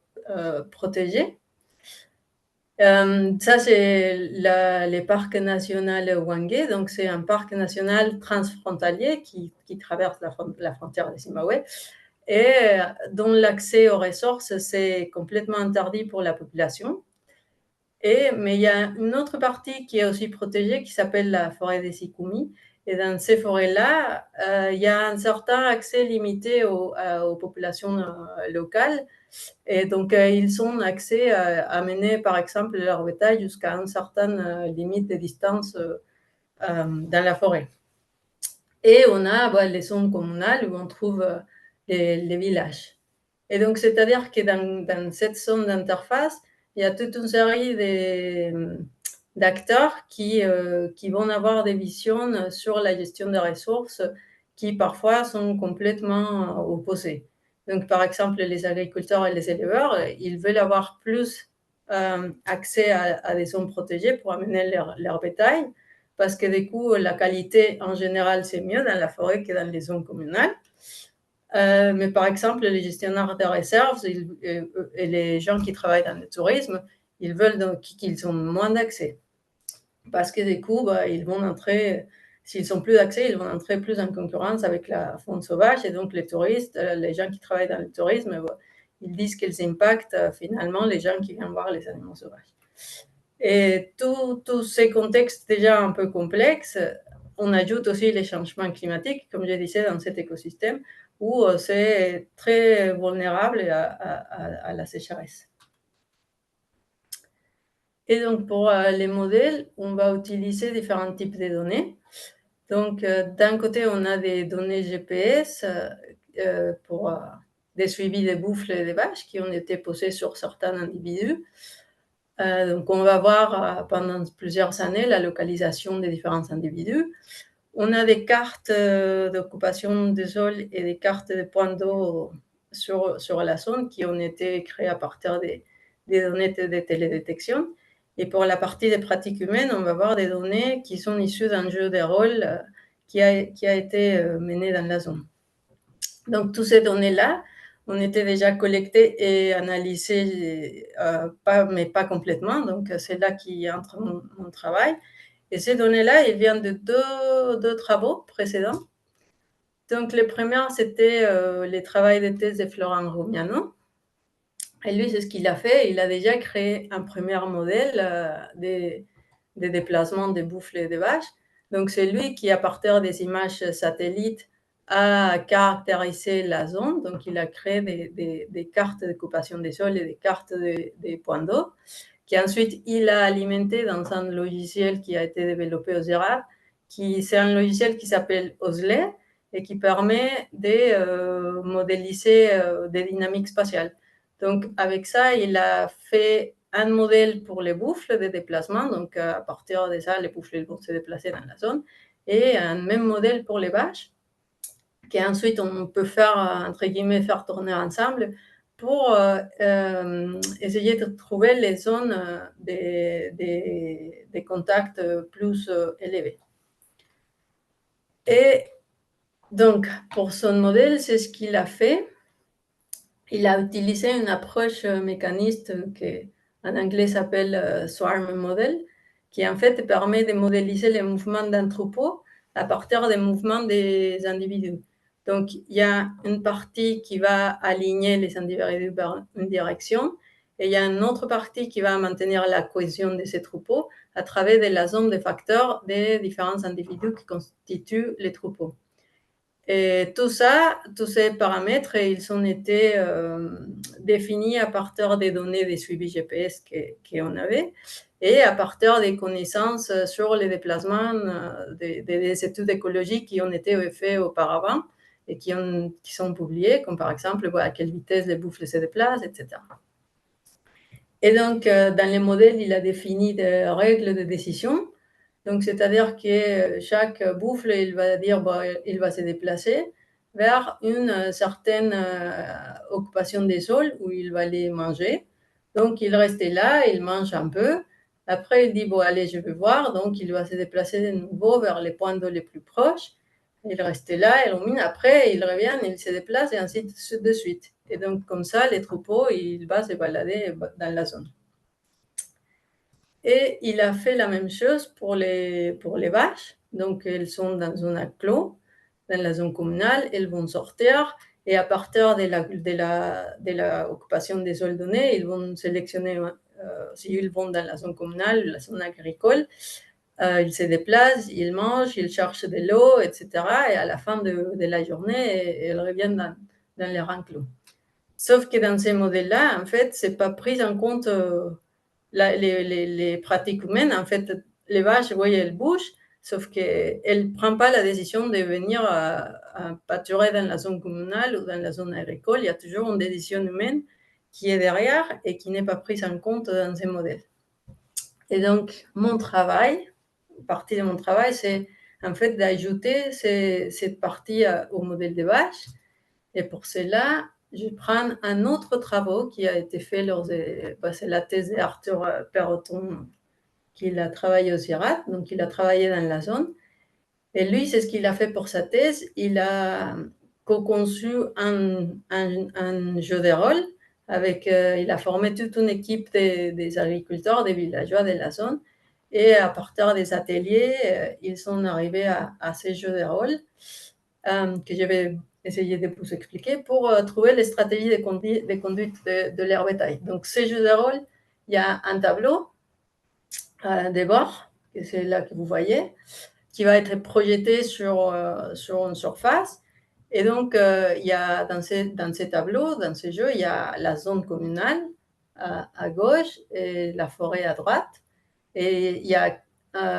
protégées. Ça, c'est le parc national Hwange. Donc, c'est un parc national transfrontalier qui traverse la frontière de Zimbabwe et dont l'accès aux ressources, c'est complètement interdit pour la population. Mais il y a une autre partie qui est aussi protégée qui s'appelle la forêt des Sikumi. Et dans ces forêts-là, il y a un certain accès limité aux populations locales. Et donc, ils ont accès à mener, par exemple, leur bétail jusqu'à une certaine limite de distance dans la forêt. Et on a les zones communales où on trouve les villages. Et donc, c'est-à-dire que dans cette zone d'interface, il y a toute une série d'acteurs qui vont avoir des visions sur la gestion des ressources qui parfois sont complètement opposées. Donc, par exemple, les agriculteurs et les éleveurs, ils veulent avoir plus accès à des zones protégées pour amener leur bétail, parce que du coup, la qualité en général, c'est mieux dans la forêt que dans les zones communales. Mais par exemple, les gestionnaires de réserves et les gens qui travaillent dans le tourisme, ils veulent donc qu'ils ont moins d'accès. Parce que du coup, ils vont entrer, s'ils sont plus d'accès, ils vont entrer plus en concurrence avec la faune sauvage. Et donc, les touristes, les gens qui travaillent dans le tourisme, ils disent qu'ils impactent finalement les gens qui viennent voir les animaux sauvages. Et tous ces contextes déjà un peu complexes, on ajoute aussi les changements climatiques, comme je disais, dans cet écosystème, où c'est très vulnérable à la sécheresse. Et donc, pour les modèles, on va utiliser différents types de données. Donc, d'un côté, on a des données GPS pour des suivis des bouffles et des vaches qui ont été posées sur certains individus. Donc, on va voir pendant plusieurs années la localisation des différents individus. On a des cartes d'occupation des sols et des cartes de points d'eau sur la zone qui ont été créées à partir des données de télédétection. Et pour la partie des pratiques humaines, on va voir des données qui sont issues d'un jeu de rôle qui a été mené dans la zone. Donc, toutes ces données-là ont été déjà collectées et analysées, mais pas complètement. Donc, c'est là qui entre mon travail. Et ces données-là, elles viennent de deux travaux précédents. Donc, les premières, c'était les travaux de thèse de Florent Rumiano. Et lui, c'est ce qu'il a fait. Il a déjà créé un premier modèle des déplacements des bouffles et des vaches. Donc, c'est lui qui, à partir des images satellites, a caractérisé la zone. Donc, il a créé des cartes d'occupation des sols et des cartes des points d'eau, qui ensuite il a alimenté dans un logiciel qui a été développé au CERAD, c'est un logiciel qui s'appelle OSLE et qui permet de modéliser des dynamiques spatiales. Donc, avec ça, il a fait un modèle pour les bouffles de déplacement. Donc, à partir de ça, les bouffles vont se déplacer dans la zone. Et un même modèle pour les vaches, qui ensuite on peut faire, entre guillemets, faire tourner ensemble pour essayer de trouver les zones des contacts plus élevés. Et donc, pour son modèle, c'est ce qu'il a fait. Il a utilisé une approche mécaniste qui en anglais s'appelle Swarm Model, qui en fait permet de modéliser les mouvements d'un troupeau à partir des mouvements des individus. Donc, il y a une partie qui va aligner les individus vers une direction et il y a une autre partie qui va maintenir la cohésion de ces troupeaux à travers de la somme des facteurs des différents individus qui constituent les troupeaux. Et tout ça, tous ces paramètres, ils ont été définis à partir des données des suivis GPS qu'on avait et à partir des connaissances sur les déplacements des études écologiques qui ont été faites auparavant et qui sont publiées, comme par exemple à quelle vitesse les bouffles se déplacent, etc. Et donc, dans les modèles, il a défini des règles de décision. Donc, c'est-à-dire que chaque bouffle, il va dire, il va se déplacer vers une certaine occupation des sols où il va les manger. Donc, il reste là, il mange un peu. Après, il dit, bon, allez, je vais voir. Donc, il va se déplacer de nouveau vers les points d'eau les plus proches. Il reste là, il rumine. Après, il revient, il se déplace et ainsi de suite. Et donc, comme ça, les troupeaux, il va se balader dans la zone. Et il a fait la même chose pour les vaches. Donc, elles sont dans un enclos, dans la zone communale, elles vont sortir et à partir de la occupation des sols donnés, ils vont sélectionner s'ils vont dans la zone communale, la zone agricole. Ils se déplacent, ils mangent, ils cherchent de l'eau, etc. Et à la fin de la journée, ils reviennent dans leur enclos. Sauf que dans ces modèles-là, en fait, c'est pas pris en compte les pratiques humaines. En fait, les vaches, oui, elles bougent, sauf qu'elles ne prennent pas la décision de venir à pâturer dans la zone communale ou dans la zone agricole. Il y a toujours une décision humaine qui est derrière et qui n'est pas prise en compte dans ces modèles. Et donc, mon travail, partie de mon travail, c'est en fait d'ajouter cette partie au modèle des vaches. Et pour cela, je prends un autre travail qui a été fait c'est la thèse d'Arthur Perroton, qu'il a travaillé au CIRAD, donc il a travaillé dans la zone. Et lui, c'est ce qu'il a fait pour sa thèse. Il a co-conçu un jeu de rôle il a formé toute une équipe des agriculteurs, des villageois de la zone. Et à partir des ateliers, ils sont arrivés à ces jeux de rôle que je vais essayer de vous expliquer pour trouver les stratégies de conduite de leur bétail. Donc, ces jeux de rôle, il y a un tableau des bords, et c'est là que vous voyez, qui va être projeté sur une surface. Et donc, il y a dans ces tableaux, dans ces jeux, il y a la zone communale à gauche et la forêt à droite. Et il y a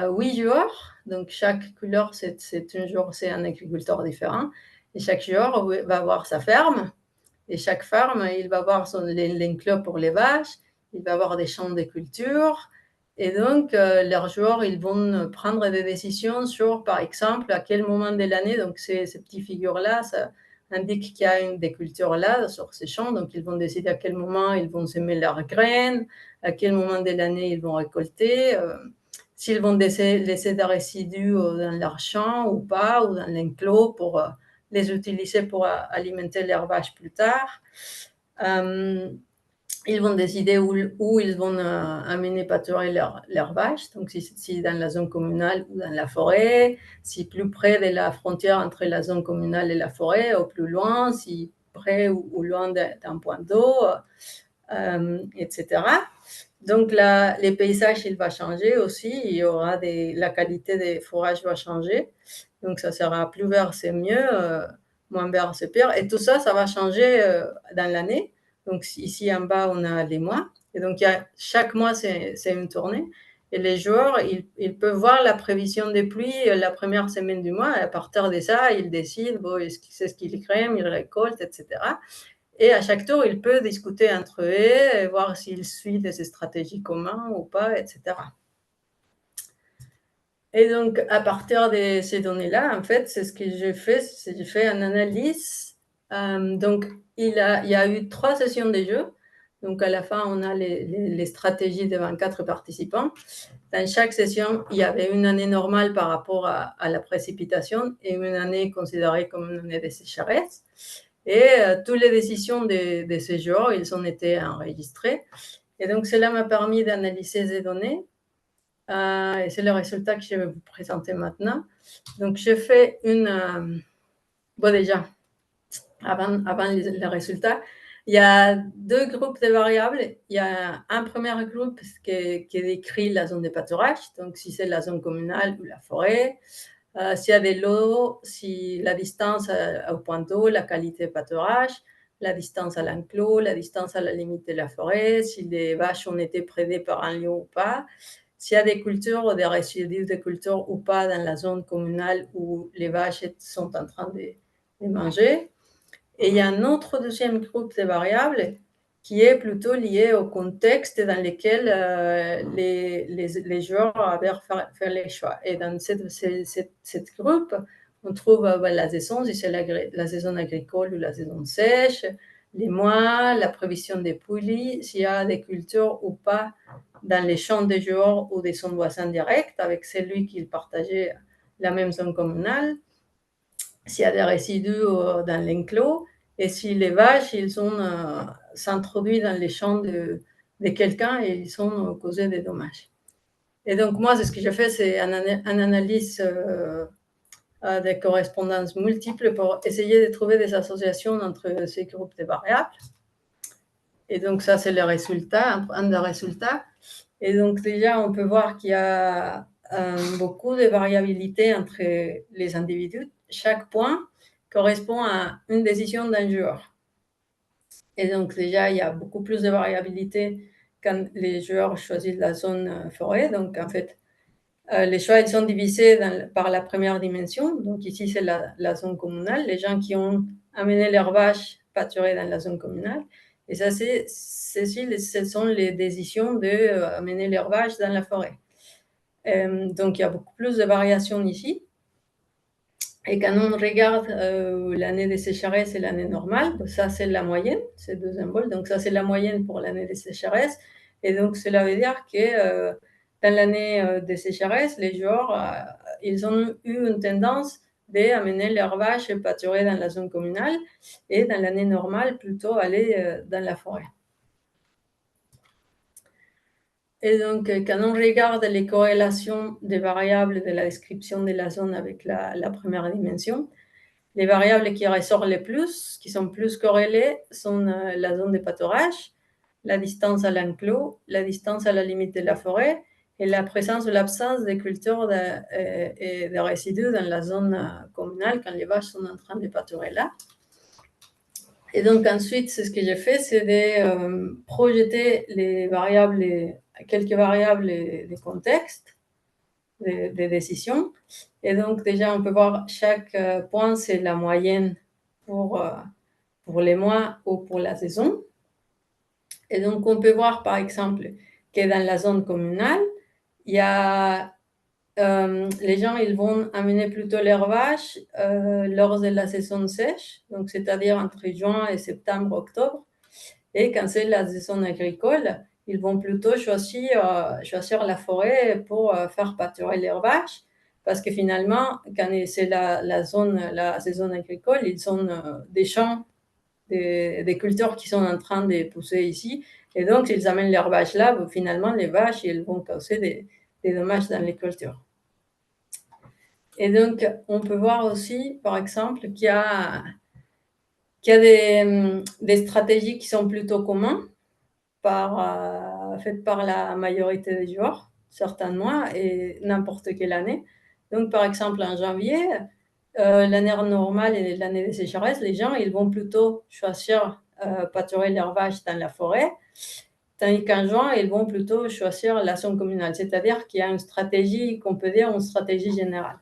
8 joueurs, donc chaque couleur, c'est un agriculteur différent. Et chaque joueur va avoir sa ferme. Et chaque ferme, il va avoir l'enclos pour les vaches, il va avoir des champs de culture. Et donc, leurs joueurs, ils vont prendre des décisions sur, par exemple, à quel moment de l'année, donc ces petites figures-là, ça indique qu'il y a des cultures là, sur ces champs. Donc, ils vont décider à quel moment ils vont semer leurs graines, à quel moment de l'année ils vont récolter, s'ils vont laisser des résidus dans leur champ ou pas, ou dans l'enclos pour les utiliser pour alimenter leurs vaches plus tard. Ils vont décider où ils vont amener pâturer leurs vaches, donc si dans la zone communale ou dans la forêt, si plus près de la frontière entre la zone communale et la forêt, ou plus loin, si près ou loin d'un point d'eau, etc. Donc, les paysages, il va changer aussi. Il y aura la qualité des fourrages va changer. Donc, ça sera plus vert, c'est mieux. Moins vert, c'est pire. Et tout ça, ça va changer dans l'année. Donc, ici en bas, on a les mois. Et donc, chaque mois, c'est une tournée. Et les joueurs, ils peuvent voir la prévision des pluies la première semaine du mois. Et à partir de ça, ils décident, c'est ce qu'ils crèment, ils récoltent, etc. Et à chaque tour, il peut discuter entre eux et voir s'ils suivent des stratégies communes ou pas, etc. Et donc, à partir de ces données-là, en fait, c'est ce que j'ai fait, j'ai fait une analyse. Donc, il y a eu 3 sessions de jeu. Donc, à la fin, on a les stratégies de 24 participants. Dans chaque session, il y avait une année normale par rapport à la précipitation et une année considérée comme une année de sécheresse. Et toutes les décisions de ces joueurs, ils ont été enregistrées. Et donc, cela m'a permis d'analyser ces données. Et c'est le résultat que je vais vous présenter maintenant. Donc, j'ai fait déjà, avant les résultats, il y a 2 groupes de variables. Il y a un premier groupe qui décrit la zone de pâturage, donc si c'est la zone communale ou la forêt. S'il y a de l'eau, si la distance au point d'eau, la qualité de pâturage, la distance à l'enclos, la distance à la limite de la forêt, si les vaches ont été prédées par un lion ou pas, s'il y a des cultures ou des résidus de culture ou pas dans la zone communale où les vaches sont en train de manger. Et il y a un autre deuxième groupe de variables qui est plutôt lié au contexte dans lequel les joueurs avaient fait les choix. Et dans cette groupe, on trouve la saison, si c'est la saison agricole ou la saison sèche, les mois, la prévision des pluies, s'il y a des cultures ou pas dans les champs des joueurs ou de son voisin direct, avec celui qui partageait la même zone communale, s'il y a des résidus dans l'enclos, et si les vaches, ils ont s'introduit dans les champs de quelqu'un et ils ont causé des dommages. Et donc, moi, ce que j'ai fait, c'est une analyse des correspondances multiples pour essayer de trouver des associations entre ces groupes de variables. Et donc, ça, c'est le résultat, un des résultats. Et donc, déjà, on peut voir qu'il y a beaucoup de variabilité entre les individus. Chaque point correspond à une décision d'un joueur. Et donc, déjà, il y a beaucoup plus de variabilité quand les joueurs choisissent la zone forêt. Donc, en fait, les choix, ils sont divisés par la première dimension. Donc, ici, c'est la zone communale. Les gens qui ont amené leurs vaches pâturer dans la zone communale. Et ça, ce sont les décisions d'amener leurs vaches dans la forêt. Donc, il y a beaucoup plus de variations ici. Et quand on regarde l'année de sécheresse et l'année normale, ça c'est la moyenne, ces 2 symboles. Donc ça c'est la moyenne pour l'année de sécheresse. Et donc cela veut dire que dans l'année de sécheresse, les joueurs, ils ont eu une tendance d'amener leurs vaches et pâturer dans la zone communale et dans l'année normale plutôt aller dans la forêt. Et donc, quand on regarde les corrélations des variables de la description de la zone avec la première dimension, les variables qui ressortent les plus, qui sont plus corrélées, sont la zone de pâturage, la distance à l'enclos, la distance à la limite de la forêt et la présence ou l'absence de cultures et de résidus dans la zone communale quand les vaches sont en train de pâturer là. Et donc ensuite, ce que j'ai fait, c'est de projeter les variables, quelques variables des contextes, des décisions. Et donc déjà, on peut voir chaque point, c'est la moyenne pour les mois ou pour la saison. Et donc, on peut voir, par exemple, que dans la zone communale, il y a les gens, ils vont amener plutôt leurs vaches lors de la saison sèche, donc c'est-à-dire entre juin et septembre, octobre. Et quand c'est la saison agricole, ils vont plutôt choisir la forêt pour faire pâturer leurs vaches, parce que finalement, quand c'est la saison agricole, ils ont des champs, des cultures qui sont en train de pousser ici, et donc s'ils amènent leurs vaches là, finalement, les vaches, elles vont causer des dommages dans les cultures. Et donc, on peut voir aussi, par exemple, qu'il y a des stratégies qui sont plutôt communes, faites par la majorité des joueurs, certains mois et n'importe quelle année. Donc, par exemple, en janvier, l'année normale et l'année des sécheresses, les gens, ils vont plutôt choisir pâturer leurs vaches dans la forêt, tandis qu'en juin, ils vont plutôt choisir la zone communale. C'est-à-dire qu'il y a une stratégie, qu'on peut dire une stratégie générale.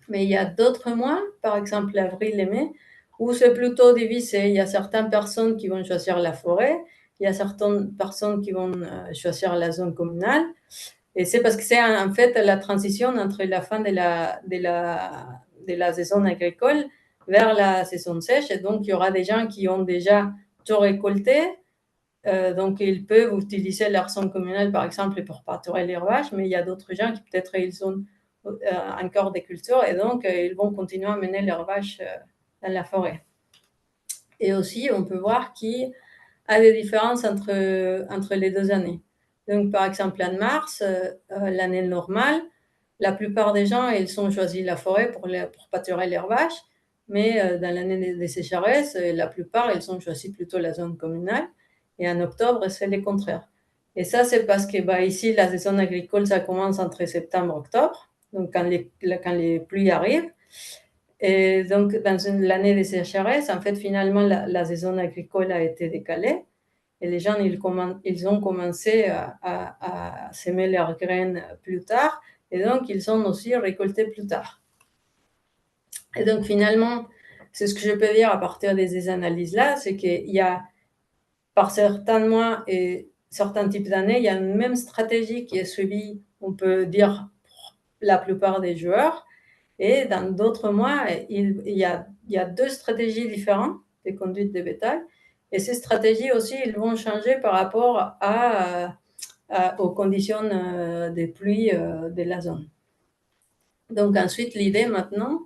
Mais il y a d'autres mois, par exemple avril et mai, où c'est plutôt divisé. Il y a certaines personnes qui vont choisir la forêt, il y a certaines personnes qui vont choisir la zone communale. Et c'est parce que c'est en fait la transition entre la fin de la saison agricole vers la saison sèche. Et donc, il y aura des gens qui ont déjà tout récolté. Donc, ils peuvent utiliser leur zone communale, par exemple, pour pâturer les vaches. Mais il y a d'autres gens qui peut-être ils ont encore des cultures et donc ils vont continuer à mener leurs vaches dans la forêt. Et aussi, on peut voir qu'il y a des différences entre les 2 années. Donc, par exemple, en mars, l'année normale, la plupart des gens, ils ont choisi la forêt pour pâturer leurs vaches, mais dans l'année des sécheresses, la plupart, ils ont choisi plutôt la zone communale. Et en octobre, c'est le contraire. Et ça, c'est parce que ici, la saison agricole, ça commence entre septembre et octobre, donc quand les pluies arrivent. Et donc, dans l'année des sécheresses, en fait, finalement, la saison agricole a été décalée et les gens, ils ont commencé à semer leurs graines plus tard et donc, ils ont aussi récolté plus tard. Et donc, finalement, c'est ce que je peux dire à partir de ces analyses-là, c'est qu'il y a, par certains mois et certains types d'années, il y a une même stratégie qui est suivie, on peut dire, pour la plupart des joueurs. Et dans d'autres mois, il y a 2 stratégies différentes de conduite de bétail. Et ces stratégies aussi, ils vont changer par rapport aux conditions des pluies de la zone. Donc ensuite, l'idée maintenant,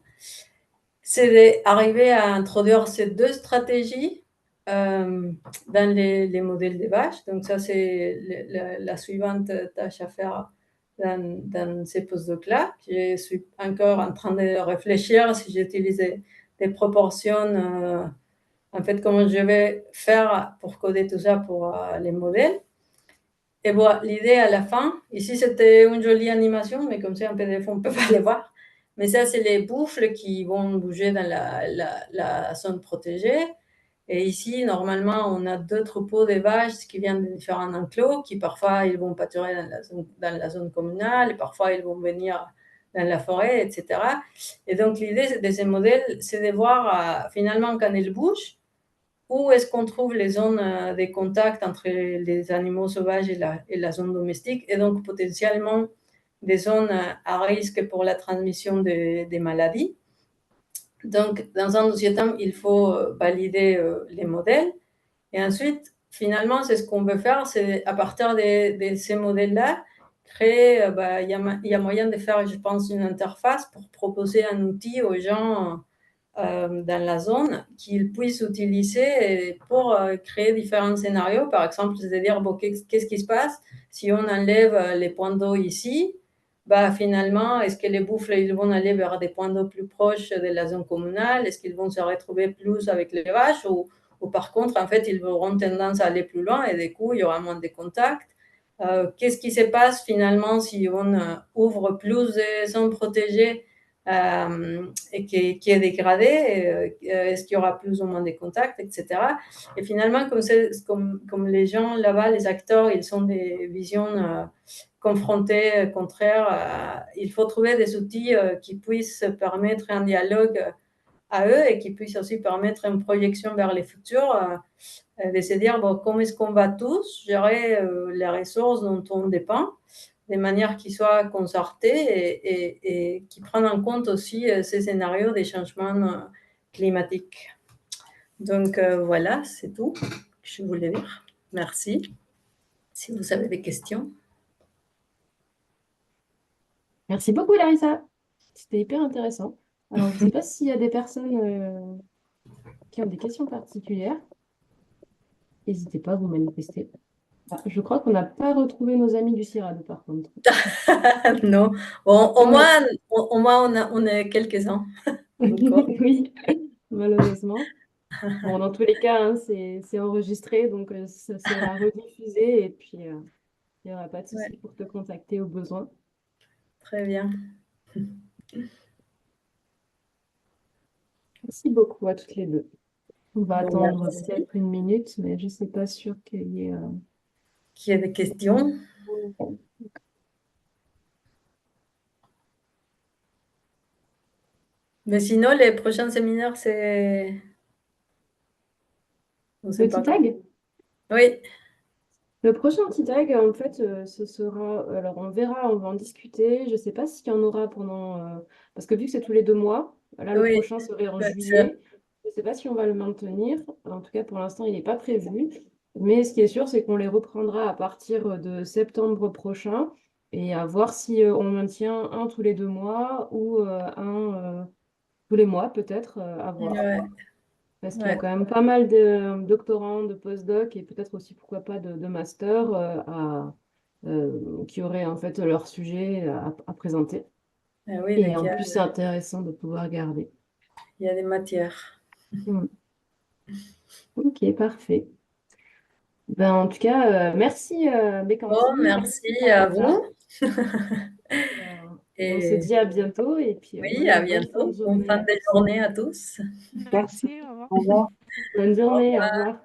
c'est d'arriver à introduire ces 2 stratégies dans les modèles des vaches. Donc ça, c'est la suivante tâche à faire dans ces postdocs-là. Je suis encore en train de réfléchir si j'utilise des proportions, en fait, comment je vais faire pour coder tout ça pour les modèles. Et bon, l'idée à la fin, ici c'était une jolie animation, mais comme c'est un PDF, on ne peut pas les voir. Mais ça, c'est les bouffles qui vont bouger dans la zone protégée. Et ici, normalement, on a 2 troupeaux de vaches qui viennent de différents enclos, qui parfois, ils vont pâturer dans la zone communale, et parfois, ils vont venir dans la forêt, etc. Et donc, l'idée de ces modèles, c'est de voir finalement quand ils bougent, où est-ce qu'on trouve les zones de contact entre les animaux sauvages et la zone domestique, et donc potentiellement des zones à risque pour la transmission des maladies. Donc, dans un deuxième temps, il faut valider les modèles. Et ensuite, finalement, c'est ce qu'on veut faire, c'est à partir de ces modèles-là, créer, il y a moyen de faire, je pense, une interface pour proposer un outil aux gens dans la zone qu'ils puissent utiliser pour créer différents scénarios. Par exemple, c'est-à-dire, bon, qu'est-ce qui se passe si on enlève les points d'eau ici? Bah, finalement, est-ce que les bouffles ils vont aller vers des points d'eau plus proches de la zone communale? Est-ce qu'ils vont se retrouver plus avec les vaches ou par contre, en fait, ils auront tendance à aller plus loin et du coup, il y aura moins de contacts? Qu'est-ce qui se passe finalement si on ouvre plus de zones protégées et qui est dégradé? Est-ce qu'il y aura plus ou moins de contacts, etc. Et finalement, comme les gens là-bas, les acteurs, ils ont des visions confrontées, contraires, il faut trouver des outils qui puissent permettre un dialogue à eux et qui puissent aussi permettre une projection vers le futur. De se dire bon, comment est-ce qu'on va tous gérer les ressources dont on dépend de manière qui soit concertée et qui prenne en compte aussi ces scénarios des changements climatiques. Donc voilà, c'est tout que je voulais dire. Merci. Si vous avez des questions. Merci beaucoup, Larissa. C'était hyper intéressant. Alors, je ne sais pas s'il y a des personnes qui ont des questions particulières. N'hésitez pas à vous manifester. Ah, je crois qu'on n'a pas retrouvé nos amis du CIRAD, par contre. Non, bon, au moins on est quelques-uns. Oui, malheureusement. Bon, dans tous les cas, hein, c'est enregistré, donc ça sera rediffusé et puis il n'y aura pas de souci pour te contacter au besoin. Très bien. Merci beaucoup à toutes les deux. On va Bon, attendre merci. peut-être une minute, mais je ne suis pas sûre qu'il y ait... Qui a des questions? Mais sinon, les prochains séminaires, c'est... On sait Le pas. TITAG? Oui. Le prochain TITAG, en fait, ce sera... Alors, on verra, on va en discuter. Je ne sais pas s'il y en aura pendant... Parce que vu que c'est tous les 2 mois, là, le Oui, prochain serait en c'est ça. juillet. Je ne sais pas si on va le maintenir. En tout cas, pour l'instant, il n'est pas prévu. Mais ce qui est sûr, c'est qu'on les reprendra à partir de septembre prochain et à voir si on maintient un tous les 2 mois ou un tous les mois, peut-être, à voir. Ouais. Parce qu'il y a quand même pas mal de doctorants, de post-doc et peut-être aussi, pourquoi pas, de masters qui auraient en fait leur sujet à présenter. Ah oui, Et donc en plus, c'est intéressant de pouvoir garder. il y a des matières. Ok, parfait. Ben, en tout cas, merci Bécanti. Bon, merci à vous. Et on se dit à bientôt. Et puis, oui, à bientôt. Bonne fin de journée à tous. Merci, au revoir. Au revoir. Bonne journée, au revoir.